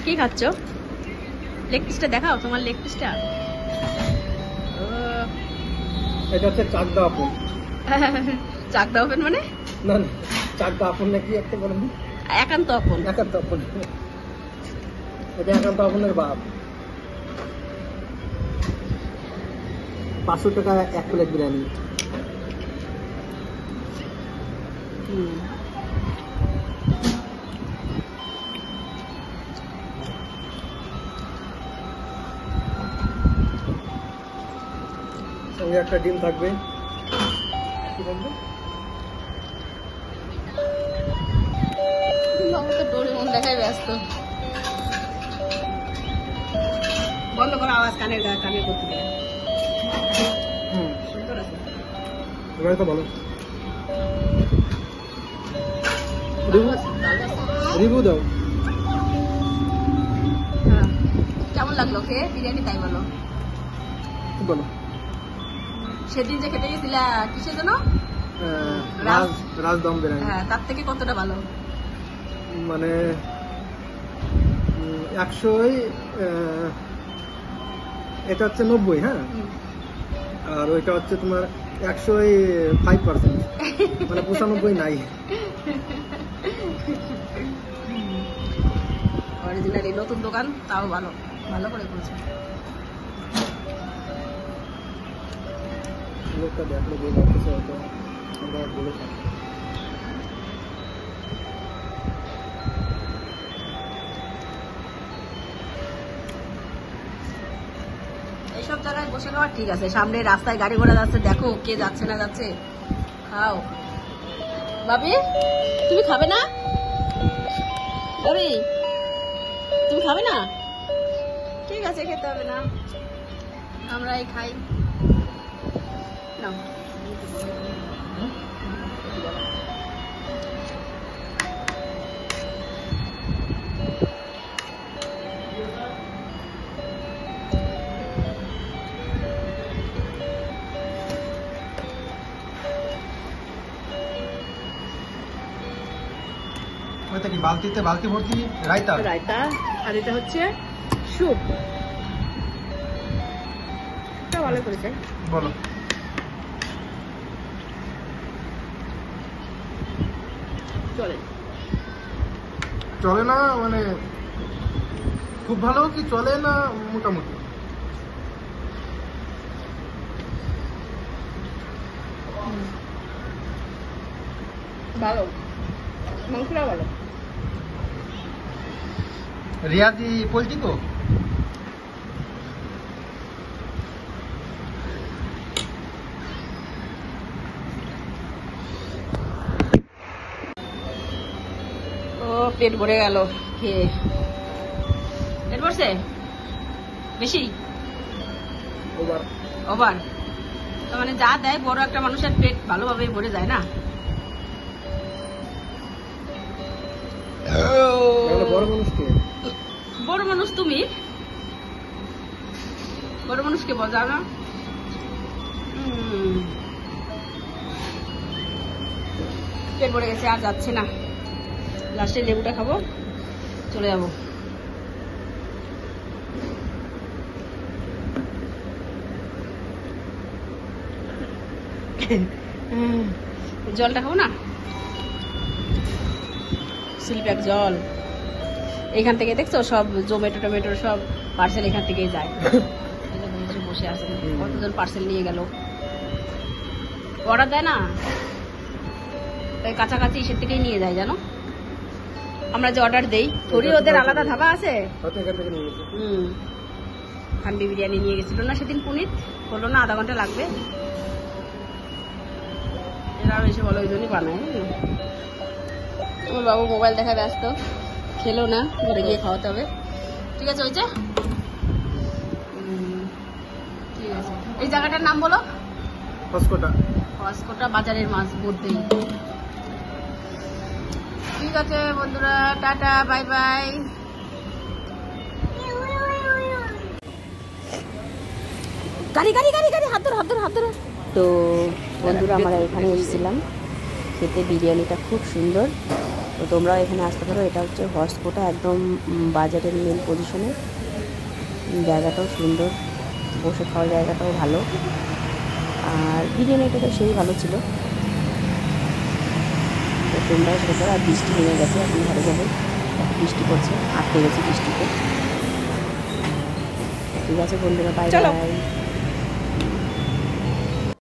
কি খাচ্ছ? লেগ পিসটা দেখাও, তোমার লেগ পিসটা। এটা হচ্ছে চাকদা আপন। চাকদা আপন মানে? না না, চাকদা আপন নাকি একটা বলেন? একান্ত আপন। একান্ত আপন, এটা একান্ত আপনের বাপ। 500 টাকা 1 প্লেট বিরিয়ানি। সঙ্গে একটা ডিম থাকবে। কি থাকবে? ডোরেমন দেখায় ব্যস্ত। বন্ধ করো আওয়াজ, কানে করতে গেলে। সুন্দর আছে। এবারে তো বলো, রিভিউ দাও। কেমন লাগলো খেয়ে বিরিয়ানি, তাই বলো। কি বলো? সেদিন যে খেতে গেছিলা কিসের জন্য? রাজদম বিরিয়ানি। হ্যাঁ, তার থেকে কতটা ভালো? মানে 100, এটা হচ্ছে 90, হ্যাঁ, আর ওইটা হচ্ছে তোমার 105%, মানে 95 নাই। অরিজিনালি নতুন দোকান, তাও ভালো, ভালো করে করেছে। লোকটা দেখলো যে যাচ্ছে, হয়তো আমরা বলে থাকি। এইসব জায়গায় বসে খাওয়া ঠিক আছে, সামনে রাস্তায় গাড়ি ঘোড়া যাচ্ছে, দেখো কে যাচ্ছে না যাচ্ছে, খাও। বাবি তুমি খাবে না? বাবি তুমি খাবে না? ঠিক আছে, খেতে হবে না, আমরাই খাই। নাও। ওইটা কি বালতিতে, বালতি ভর্তি রায়তা? রায়তা, আর এটা হচ্ছে স্যুপ। ভালো করেছে। বলো। চলে চলে না মানে খুব ভালো কি চলে না মোটামুটি? ভালো, মাংসটা ভালো। রিয়াদি পোলট্রি তো। ও পেট ভরে গেল খেয়ে। পেট ভরছে বেশি, ওভার। তো মানে যা দেয় বড় একটা মানুষের পেট ভালোভাবে ভরে যায় না। বড় মানুষ তুমি, বড় মানুষকে বোঝাও না। পেট ভরে গেছে, আর যাচ্ছে না। লাস্টে লেবুটা খাবো, চলে যাবো। জলটা খাবো না, সিলপ্যাক জল। এখান থেকে দেখছো সব জোম্যাটো টোমেটো সব পার্সেল এখান থেকেই যায়। বসে আছে, কতজন পার্সেল নিয়ে গেল। অর্ডার দেয় না, তাই কাছাকাছি এসে থেকেই নিয়ে যায়, জানো। আমরা যে অর্ডার দেই, থরি ওদের আলাদা ধাবা আছে। হান্ডি বিরিয়ানি নিয়ে গেছিল না সেদিন পুনিত, বললো না 1/2 ঘন্টা লাগবে। এরা এসে বলো ওই জন্যই বানায়। আমার বাবু মোবাইল দেখা ব্যস্ত, খেলো না, ঘরে গিয়ে খাওয়াতে হবে। ঠিক আছে, ওই যে ঠিক আছে। এই জায়গাটার নাম বলো? হসকোটা। হসকোটা বাজারের মাছ মধ্যেই। ঠিক আছে বন্ধুরা, টাটা, বাই বাই। গাড়ি গাড়ি গাড়ি গাড়ি, হাত ধরো হাত ধরো হাত ধরো। তো বন্ধুরা আমরা এখানে এসেছিলাম খেতে, বিরিয়ানিটা খুব সুন্দর। তো তোমরাও এখানে আসতে পারো। এটা হচ্ছে হর্সকোটা, একদম বাজারের মেন পজিশনে। জায়গাটাও সুন্দর, বসে খাওয়ার জায়গাটাও ভালো, আর বিরিয়ানিটা তো সেই ভালো ছিল। তো তোমরাও সেটা করো। আর বৃষ্টি নেমে গেছে, এখন ঘরে যাবো। বৃষ্টি পড়ছে, আটকে গেছে বৃষ্টিতে। ঠিক আছে বন্ধুরা, বাই বাই।